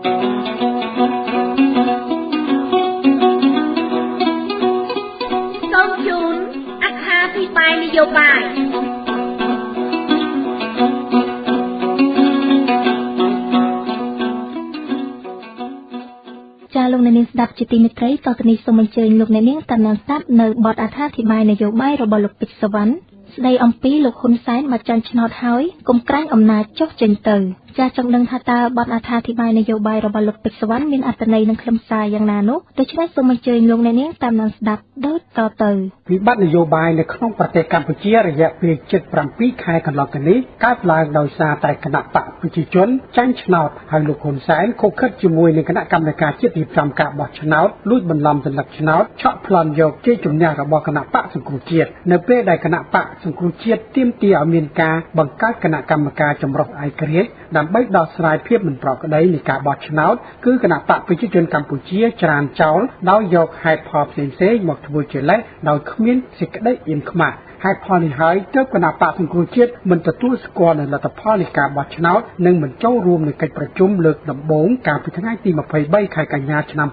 សូមជូនអត្ថាធិប្បាយនយោបាយចាលោកអ្នកនាងស្ដាប់ជាទីមេត្រីតទៅនេះសូមអញ្ជើញលោកអ្នកនាងតាមដានស្ដាប់នៅបទអត្ថាធិប្បាយនយោបាយរបស់លោកពេជ្រសវណ្ណស្ដីអំពីលោកហ៊ុនសែនមកចាញ់ឆ្នោតហើយកុំក្រាញ់អំណាចចុះចេញទៅចាចង់ដឹងថាតើបទអត្ថាធិប្បាយនយោបាយរបស់លោកពេជ្រសវណ្ណមានអត្ថន័យនិងខ្លឹមសារយ៉ាងណានោះដូច្នេះសូមអញ្ជើញលោកអ្នកនាងតាមដានស្ដាប់ដូចតទៅវិបត្តិនយោបាយនៅក្នុងប្រទេសកម្ពុជារយៈពេល7-7ខែកន្លងទៅនេះកើតឡើងដោយសារតែគណៈបកប្រជាជនចាញ់ឆ្នោតហើយលោកហ៊ុនសែនខុសខិតជាមួយនឹងគណៈកម្មការជាតិរៀបចំការបោះឆ្នោតលួចបន្លំសន្លឹកឆ្នោតឆក់ប្លន់យកជ័យជំនះរបស់គណៈបកសង្គ្រោះជាតិនៅពេលដែលគណៈបកសង្គ្រោះជាតិទាមទារឲ្យមានការបង្កើតគណៈកម្មការចម្រុះឯករាជ្យដើម្បីដោះស្រាយភាពមិនប្រក្រតីនៃការបោះឆ្នោតគឺគណៈបកប្រជាជនកម្ពុជាច្រានចោលដោយយកហេតុផលផ្សេងៗមកធ្វើជាលេសដោយគ្មានសេចក្តីអៀនខ្មាស់ហេតុផលនេះហើយទើបគណៈបកសង្គ្រោះជាតិមិនទទួលស្គាល់នូវលទ្ធផលនៃការបោះឆ្នោតនិងមិនចូលរួមនៅកិច្ចប្រជុំលើកដំបូងកាលពីថ្ងៃទី23ខែកញ្ញាឆ្នាំ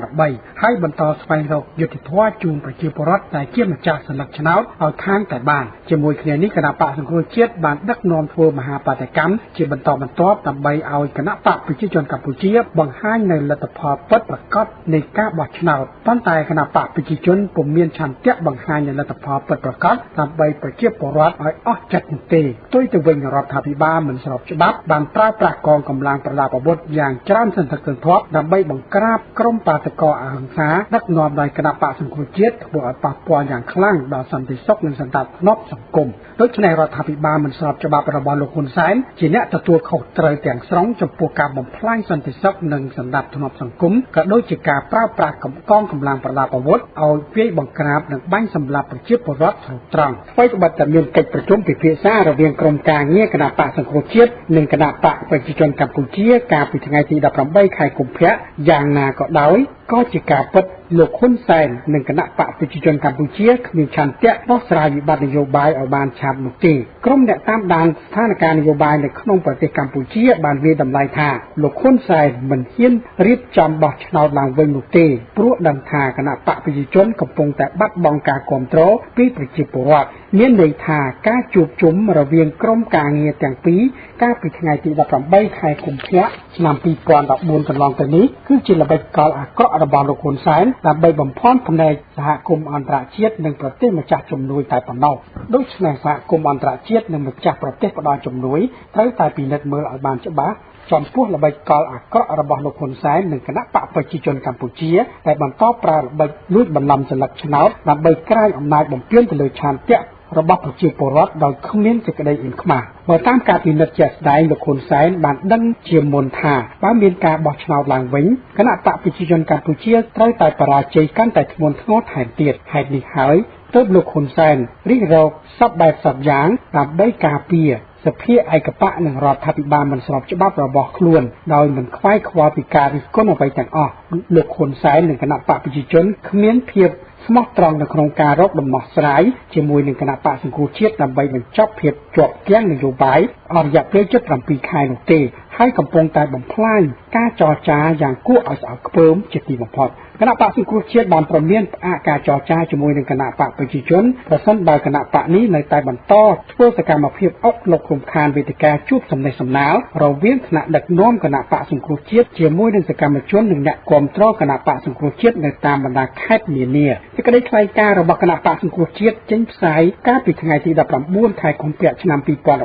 2013ហើយបន្តស្វែងរកយុត្តិធម៌ជូនប្រជាពលរដ្ឋដែលជាម្ចាស់សន្លឹកឆ្នោតឲ្យខាងតែបានជាមួយគ្នានេះគណៈបកសង្គ្រោះជាតិបានដឹកនាំធ្វើមហាបាតកម្មជាបន្តបន្ទាប់ដើម្បីឲ្យគណៈបកប្រជាជនកម្ពុជាបង្ហាញនូវលទ្ធផលពិតប្រាកដនៃការបោះឆ្នោតប៉ុន្តែគណៈបកប្រជាជនពុំមានឆន្ទៈបង្ហាញនូវលទ្ធផលពិតប្រាកដដើម្បីប្រជាពលរដ្ឋឲ្យអស់ចិត្តនោះទេផ្ទុយទៅវិញរដ្ឋាភិបាលមិនស្របច្បាប់បានប្រើប្រាស់កងកម្លាំងប្រដាប់អាវុធយ៉ាងច្រើនសន្ធឹកសន្ធាប់ដើម្បីបង្ក្រាបក្រុមបាតកោអហិង្សាដឹកនាំដោយគណៈបកសង្គ្រោះជាតិធ្វើឲ្យប៉ះពាល់យ៉ាងខ្លាំងដល់សន្តិសុខនិងសន្តិភាពសង្គមដូច្នេះរដ្ឋាភិបាលមិនស្របច្បាប់របស់លោកហ៊ុនសែនជាអ្នកទទួលខុសត្រូវទាំងស្រុងចំពោះការបំផ្លាញសន្តិសុខនិងសន្តិភាពសង្គមក៏ដូចជាការប្រើប្រាស់កងកម្លាំងប្រដាប់អាវុធឲ្យវាយបង្ក្រាបនិងបាញ់សម្លាប់ប្រជាពលរដ្ឋត្រង់អ្វីក៏តែមានកិច្ចប្រជុំពិភាក្សារវាងក្រុមការងារគណៈបកសង្គ្រោះជាតិនិងគណៈបកប្រជាជនកម្ពុជាកាលពីថ្ងៃទី18ខែកុម្ភៈយ៉ាងណាក៏ដោយក៏ជាការពិតលោកហ៊ុនសែននិងគណៈបកប្រជាជនកម្ពុជាគ្មានឆន្ទៈដោះស្រាយវិបត្តិនយោបាយឲ្យបានឆាប់នោះទេក្រុមអ្នកតាមដានស្ថានភាពនយោបាយនៅក្នុងប្រទេសកម្ពុជាបានវាយតម្លៃថាលោកហ៊ុនសែនមិនហ៊ានរៀបចំបោះឆ្នោតឡើងវិញនោះទេព្រោះដឹងថាគណៈបកប្រជាជនកំពុងតែបាត់បង់ការគាំទ្រពីប្រជាពលរដ្ឋមានន័យថាការជួបជុំរវាងក្រុមការងារទាំងពីរកាលពីថ្ងៃទី18ខែកុម្ភៈឆ្នាំ2014កន្លងទៅនេះគឺជាល្បិចកលអាក្រក់របស់លោកហ៊ុនសែនដើម្បីបំភាន់ផ្នែកសហគមន៍អន្តរជាតិនិងប្រទេសម្ចាស់ជំនួយតែប៉ុណ្ណោះដូច្នេះសហគមន៍អន្តរជាតិនិងម្ចាស់ប្រទេសផ្ដល់ជំនួយត្រូវតែពិនិត្យមើលឲ្យបានច្បាស់ចំពោះល្បិចកលអាក្រក់របស់លោកហ៊ុនសែននិងគណៈបកប្រជាជនកម្ពុជាដែលបន្តប្រើល្បិចលួចបន្លំសន្លឹកឆ្នោតដើម្បីក្រាញអំណាចបំពានទៅលើឆន្ទៈរបស់ប្រជាពលរដ្ឋដោយគ្មានសេចក្តីអៀនខ្មាស់បើតាមការពិនិត្យជាក់ស្ដែងលោកហ៊ុនសែនបានដឹងជាមុនថាបើមានការបោះឆ្នោតឡើងវិញគណៈបកប្រជាជនកម្ពុជាត្រូវតែបរាជ័យកាន់តែធ្ងន់ធ្ងរថែមទៀតហេតុនេះហើយទើបលោកហ៊ុនសែនរិះរកសពបែបសពយ៉ាងដើម្បីការពារសភាឯកបកនិងរដ្ឋាភិបាលមិនស្របច្បាប់របស់ខ្លួនដោយមិនខ្វាយខ្វល់ពីការរិះគន់អ្វីទាំងអស់លោកហ៊ុនសែននិងគណៈបកប្រជាជនគ្មានភាពស្មោះត្រង់នៅក្នុងការរកដំណោះស្រាយជាមួយនឹងគណៈបកសង្គ្រោះជាតិដើម្បីបញ្ចប់ភាពជាប់គាំងនយោបាយអស់រយៈពេល7-7ខែនោះទេហើយកំពុងតែបំផ្លាញការចរចាយ៉ាងគួរឲ្យស្អប់ខ្ពើមជាទីបំផុតគណៈបកសង្គ្រោះជាតិបានប្រមានផ្អាកការចរចាជាមួយនឹងគណៈបកប្រជាជនប្រសិនបើគណៈបកនេះនៅតែបន្តធ្វើសកម្មភាពអុកលុករំខានវេទិកាជួបសំណេះសំណាលរវាងថ្នាក់ដឹកនាំគណៈបកសង្គ្រោះជាតិជាមួយនឹងសកម្មជននិងអ្នកគាំទ្រគណៈបកសង្គ្រោះជាតិនៅតាមបណ្ដាខេត្តនានាសេចក្តីថ្លែងការណ៍របស់គណៈបកសង្គ្រោះជាតិចេញផ្សាយកាលពីថ្ងៃទី19ខែកុម្ភៈឆ្នាំ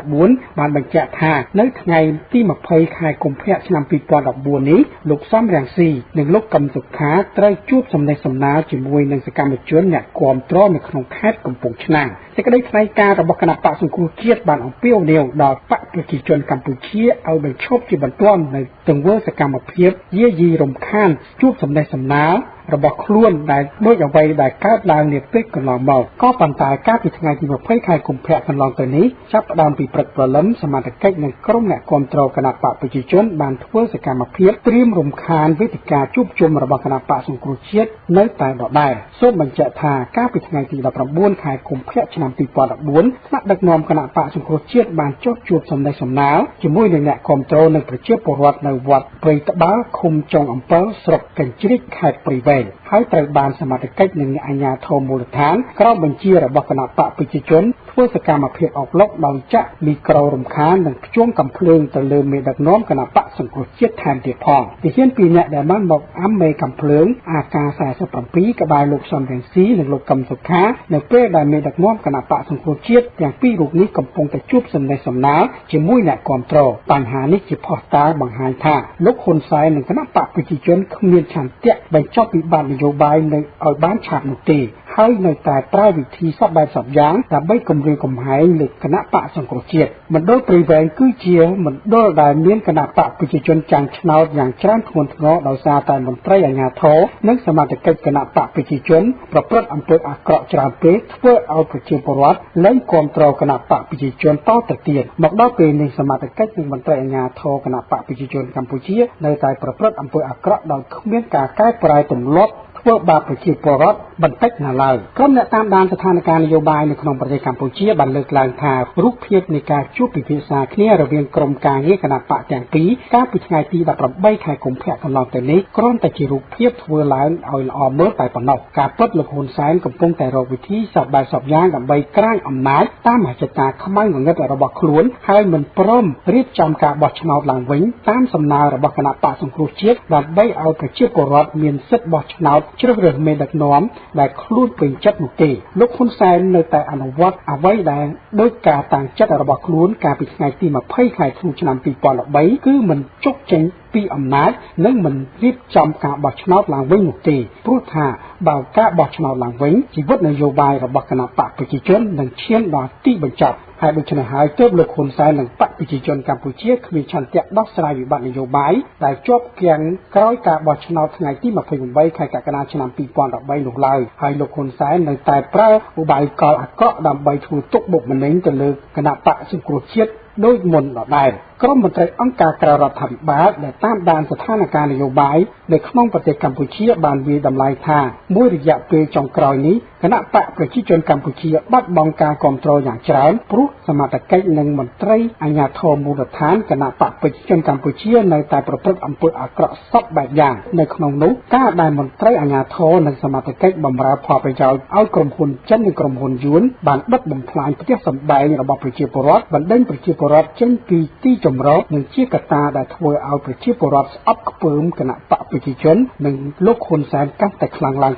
2014បានបញ្ជាក់ថានៅថ្ងៃទី20ខែកុម្ភៈឆ្នាំ2014នេះលោកសំរងស៊ីនិងលោកកឹមសុខាត្រូវជួបសំណេះសំណាលជាមួយនឹងសកម្មជនអ្នកគាំទ្រនៅក្នុងខេត្តកំពង់ឆ្នាំងសេចក្តីថ្លែងការណ៍របស់គណៈបកសង្គ្រោះជាតិបានអំពាវនាវដល់បកប្រជាជនកម្ពុជាឲ្យបញ្ឈប់ជាបន្ទាន់នៅទង្វើសកម្មភាពយាយីរំខានជួបសំណេះសំណាល របស់ខ្លួនដែលដូចអ្វីដែលកើតឡើងនាពេលកន្លងមកក៏ប៉ុន្តែកាលពីថ្ងៃទី20ខែកុម្ភៈកន្លងទៅនេះចាប់ផ្ដើមពីព្រឹកព្រលឹមសមាជិកនិងក្រុមអ្នកគាំទ្រគណៈបកប្រជាជនបានធ្វើសកម្មភាពត្រៀមរំខានវេទិកាជួបជុំរបស់គណៈបកសង្គ្រោះជាតិនៅតែដដែលសូមបញ្ជាក់ថាកាលពីថ្ងៃទី19ខែកុម្ភៈឆ្នាំ2014ថ្នាក់ដឹកនាំគណៈបកសង្គ្រោះជាតិបានចុះជួបសំណេះសំណាលជាមួយនឹងអ្នកគាំទ្រនិងប្រជាពលរដ្ឋនៅវត្តព្រៃត្បាល់ឃុំចុងអំពើស្រុកកញ្ជ្រៀកខេត្តព្រៃវែងហើយត្រូវបានសមាជិកនិងអាជ្ញាធរមូលដ្ឋានក្រោមបញ្ជារបស់គណៈបកប្រជាជនធ្វើសកម្មភាពអុកឡុកដោយចាក់មីក្រូរំខាននិងភ្ជួងកាំភ្លើងទៅលើមេដឹកនាំគណៈបកសង្គ្រោះជាតិថែមទៀតផងទាហានពីរនាក់ដែលបានមកអាំមេកាំភ្លើង AK47 ក្បែរលោកសំរងស៊ីនិងលោកកឹមសុខានៅពេលដែលមេដឹកនាំគណៈបកសង្គ្រោះជាតិទាំងពីររូបនេះកំពុងតែជួបសំណេះសំណាលជាមួយអ្នកគាំទ្របញ្ហានេះជាភស្តុតាងបង្ហាញថាលោកហ៊ុនសែននិងគណៈបកប្រជាជនគ្មានឆន្ទៈបញ្ចប់វិបត្តិនយោបាយនៅឲ្យបានឆាប់នោះទេហើយនៅតែប្រើវិធីសពបែបសពយ៉ាងដើម្បីគម្រាមកំហែងលើគណៈបកសង្គ្រោះជាតិមណ្ឌលព្រៃវែងគឺជាមណ្ឌលដែលមានគណៈបកប្រជាជនចាញ់ឆ្នោតយ៉ាងច្រើនធ្ងន់ធ្ងរដោយសារតែមន្ត្រីអាជ្ញាធរនិងសមាជិកគណៈបកប្រជាជនប្រព្រឹត្តអំពើអាក្រក់ច្រើនពេកធ្វើឲ្យប្រជាពលរដ្ឋលែងគាំទ្រគណៈបកប្រជាជនតទៅទៀតមកដល់ពេលនេះសមាជិកនិងមន្ត្រីអាជ្ញាធរគណៈបកប្រជាជនកម្ពុជានៅតែប្រព្រឹត្តអំពើអាក្រក់ដោយគ្មានការកែប្រែទម្លាប់ធ្វើបាបប្រជាពលរដ្ឋបន្តិចណាឡើយក្រុមអ្នកតាមដានស្ថានភាពនយោបាយនៅក្នុងប្រទេសកម្ពុជាបានលើកឡើងថារូបភាពនៃការជួបពិភាក្សាគ្នារវាងក្រុមការងារគណៈបកទាំងពីរកាលពីថ្ងៃទី18ខែកុម្ភៈកន្លងទៅនេះគ្រាន់តែជារូបភាពធ្វើឡើងឲ្យល្អមើលតែប៉ុណ្ណោះការពិតលោកហ៊ុនសែនកំពុងតែរកវិធីសពបែបសពយ៉ាងដើម្បីក្រាញអំណាចតាមមហិច្ឆតាខ្មៅងងឹតរបស់ខ្លួនហើយមិនព្រមរៀបចំការបោះឆ្នោតឡើងវិញតាមសំណើរបស់គណៈបកសង្គ្រោះជាតិដើម្បីឲ្យប្រជាពលរដ្ឋមានសិទ្ធិបោះឆ្នោតជ្រើសរើសមេដឹកនាំដែលខ្លួនពេញចិត្តនោះទេលោកហ៊ុនសែននៅតែអនុវត្តអ្វីដែលដោយការតាំងចិត្តរបស់ខ្លួនកាលពីថ្ងៃទី20ខែធ្នូឆ្នាំ2013គឺមិនជោគជ័យពីអំណាចនិងមិនរៀបចំការបោះឆ្នោតឡើងវិញនោះទេព្រោះថាបើការបោះឆ្នោតឡើងវិញជីវិតនយោបាយរបស់គណៈបកប្រជាជននឹងឈានដល់ទីបញ្ចប់ហើយដូច្នេះហើយទើបលោកហ៊ុនសែននិងបកប្រជាជនកម្ពុជាគ្មានឆន្ទៈដោះស្រាយវិបត្តិនយោបាយដែលជាប់គាំងក្រោយការបោះឆ្នោតថ្ងៃទី28ខែកក្កដាឆ្នាំ2013នោះឡើយហើយលោកហ៊ុនសែននៅតែប្រើឧបាយកលអាក្រក់ដើម្បីធ្វើទុកបុកម្នេញទៅលើគណៈបកសង្គ្រោះជាតិដោយមុនដដែលក្រុមមន្ត្រីអង្គការក្រៅរដ្ឋាភិបាលដែលតាមដានស្ថានភាពនយោបាយនៅក្នុងប្រទេសកម្ពុជាបានវាយតម្លៃថាមួយរយៈពេលចុងក្រោយនេះគណៈបកប្រជាជនកម្ពុជាបាត់បង់ការគ្រប់គ្រងយ៉ាងច្រើនព្រោះសមាជិកនិងមន្ត្រីអាជ្ញាធរមូលដ្ឋានគណៈបកប្រជាជនកម្ពុជានៅតែប្រព្រឹត្តអំពើអាក្រក់សពបែបយ៉ាងនៅក្នុងនោះការដែលមន្ត្រីអាជ្ញាធរនិងសមាជិកបម្រើផលប្រយោជន៍ឲ្យក្រុមហ៊ុនចិននិងក្រុមហ៊ុនយួនបានបិទបំផ្លាញផ្ទះសម្បែងរបស់ប្រជាពលរដ្ឋបណ្ដេញប្រជាពលរដ្ឋចេញពីទីចម្រោកនិងជាកត្តាដែលធ្វើឲ្យប្រជាពលរដ្ឋស្អប់ខ្ពើមគណៈបកប្រជាជននិងលោកហ៊ុនសែនកាន់តែខ្លាំងឡើង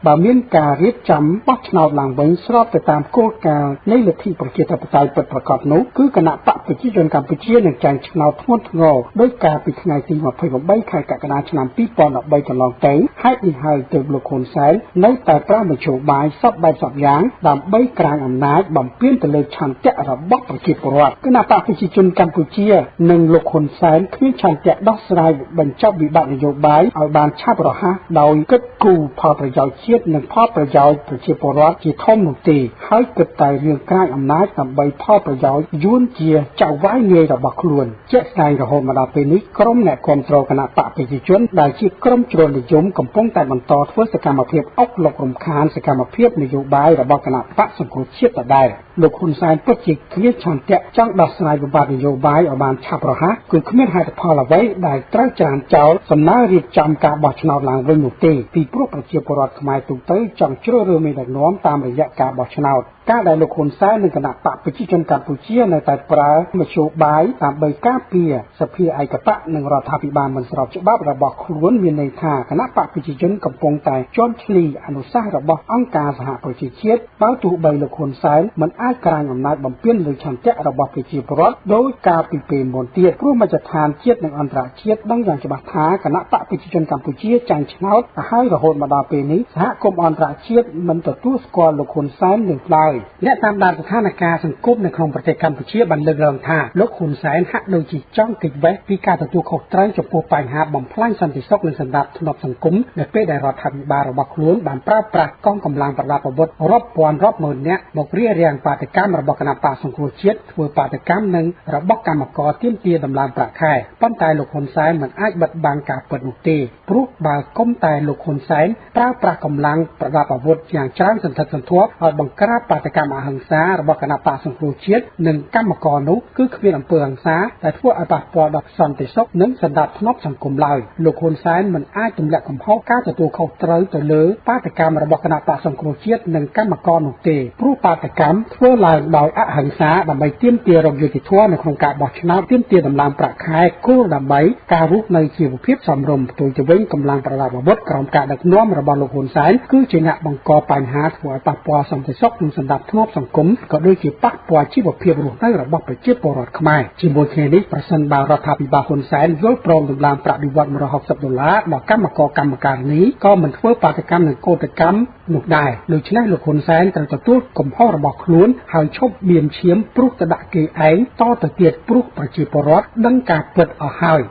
បើមានការរៀបចំបោះឆ្នោតឡើងវិញស្របទៅតាមគោលការណ៍នៃលទ្ធិប្រជាធិបតេយ្យពិតប្រាកដនោះគឺគណៈបកប្រជាជនកម្ពុជានឹងចាញ់ឆ្នោតធ្ងន់ធ្ងរដោយការពីថ្ងៃទី28ខែកក្កដាឆ្នាំ2013កន្លងទៅហេតុនេះហើយទើបលោកហ៊ុនសែននៅតែប្រើមធ្យោបាយសពបែបសពយ៉ាងដើម្បីក្រាញអំណាចបំពានទៅលើឆន្ទៈរបស់ប្រជាពលរដ្ឋគណៈបកប្រជាជនកម្ពុជានិងលោកហ៊ុនសែនគ្មានឆន្ទៈដោះស្រាយបញ្ចប់វិបត្តិនយោបាយឲ្យបានឆាប់រហ័សដោយគិតគូរផលប្រយោជន៍ជាតិនិងផលប្រយោជន៍ប្រជាពលរដ្ឋជាធំនោះទេហើយគិតតែរឿងក្រាញអំណាចដើម្បីផលប្រយោជន៍យួនជាចៅវាយងាយរបស់ខ្លួនជាក់ស្ដែងរហូតមកដល់ពេលនេះក្រុមអ្នកគាំទ្រគណៈបកប្រជាជនដែលជាក្រុមជ្រុលនិយមកំពុងតែបន្តធ្វើសកម្មភាពអុកឡុករំខានសកម្មភាពនយោបាយរបស់គណៈបកសង្គ្រោះជាតិដដែលលោកហ៊ុនសែនពិតជាគ្មានឆន្ទៈចង់ដោះស្រាយវិបត្តិនយោបាយឲ្យបានឆាប់រហ័សគឺគ្មានហេតុផលអ្វីដែលត្រូវច្រានចោលសំណើរៀបចំការបោះឆ្នោតឡើងវិញនោះទេពីព្រោះប្រជាពលរដ្ឋខ្មែរទូទៅចង់ជ្រើសរើសមេដឹកនាំតាមរយៈការបោះឆ្នោតការដែលលោកហ៊ុនសែននិងគណៈបកប្រជាជនកម្ពុជានៅតែប្រើមធ្យោបាយដើម្បីការពារសភាឯកបកនិងរដ្ឋាភិបាលមិនស្របច្បាប់របស់ខ្លួនមានន័យថាគណៈបកប្រជាជនកំពុងតែជន់ឈ្លីអនុសាសន៍របស់អង្គការសហប្រជាជាតិបើទោះបីលោកហ៊ុនសែនមិនអាចក្រាញអំណាចបំពានលើឆន្ទៈរបស់ប្រជាពលរដ្ឋដោយការពីពេលមុនទៀតព្រោះមជ្ឈដ្ឋានជាតិនិងអន្តរជាតិដឹងយ៉ាងច្បាស់ថាគណៈបកប្រជាជនកម្ពុជាចាញ់ឆ្នោតហើយរហូតមកដល់ពេលនេះសហគមន៍អន្តរជាតិមិនទទួលស្គាល់លោកហ៊ុនសែននឹងឡើយ และตามดานสถานการณ์สังคมในครองประเทศกัมพูชีบันเลิกเริงท่าลูกขุนแสนหักโดยจีจ้องติดแวะปีการตัวเขาไตรจบปูปัญหาบ่มพลังสันติสุขในสันดาปถนอมสังคมในเป้ได้รัฐบาลระบักล้วนบานปราบปรากองกำลังประดับประบดรบปอนรบหมื่นเนี่ยบอกเรียเรียงปฏิกรรมระบบคณะป่าสงครามเชียดทัวปฏิกรรมหนึ่งระบบกรรมกรเตี้ยมเตี้ยดำลานประค่ายป้อนตายลูกขุนแสนเหมือนอาจบัดบางกาเปิดมุกตีปลุกบาก้มตายลูกขุนแสนปราบปรากำลังประดับประบดอย่างจ้างสันทัดสันทัวเอาบังกราบปฏิกรรมอาหังสาระบบคณะป่าสงครามเชียดหนึ่งกรรมกรนุคือขมิ้นอำเภอหังสาแต่ทั่วอาบัดปอดับสันติสุขนั้นสันดาปถนอมสังคมลอยลูกขุนแสนเหมือนอาจจำแหลกของพ่อก้าตัวเขาเตยตัวเลือปฏิกรรมระบบคณะป่าสงครามเชียดหนึ่งกรรมกรนุตีปลุกปฏิกรรมทั่วลายดอยอาหังสาดำใบเตี้ยมเตี้ยรบอยู่ที่ทั่วในโครงการบอกชนะเตี้ยมเตี้ยดำลานประค่ายกู้ดำใบการรุกในชีวพิษสมรมตัวจะเว้นกำลังประดับบดกรอมการดักน้อมระบาดลูกขุนแสนคือชนะบังกอปัญหาถั่วปะปอสัมติซอกนุ่งสันดับทนอบสังคมก็โดยจีปักปอชีวเพียบรูปในระบบไปเจี๊ยบปรอดขมายจิมโบเคนิประสันบารัฐบิบาขุนแสนย้อยปรองดำลานประดิวัติมรหกสับดุลาดอกกรรมกรรมการนี้ก็เหมือนเฟื่อปฏิกรรมหนึ่งโกตกรรมหนุกได้โดยชนะลูกขุนแสนแต่จะตู้กลมพ่อระบอกล้วนหายชอบเบียมเชียมปลุกตะดะเกยไอต่อตะเกียดปลุกประชีปรอดดังการเปิดเอาหาย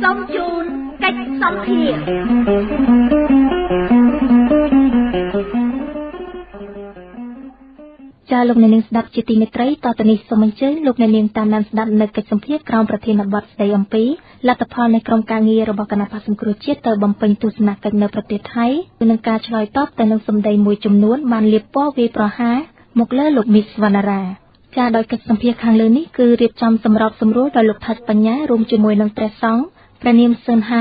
ส้มจูนกัดส้มเขียวจาลูกในนิงสดับจิติเมตรัยต่อตนิสมัญเชยลูกในนิงตามนันสดับในกิจสัมเพลกรองประเทศนบัตสไดอัมปีลัตพรในกรมการเงียระบบคณะภาษาครูเชียเตอร์บำเพ็ญตุสนากันในประเทศไทยเป็นการฉลอยตอบแต่นังสมใดมวยจำนวนมันเลียบป้อวีประหาหมกเล่ลูกมิสวรรณราจาโดยกิจสัมเพลกทางเลือนี้คือเรียบจำสำหรับสำรวจโดยลูกทัศปัญญารวมจมวยนังเตรซองประเนียมเซินไฮ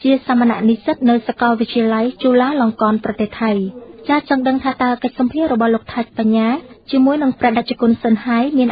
เจียสมณนิสิตในสกอวิชิไลจุฬาลงกรณ์ประเทศไทยจาจังดังทาตากิจสัมเพลกระบบลูกทัศปัญญาจมวยนังประดัชกุลเซินไฮมี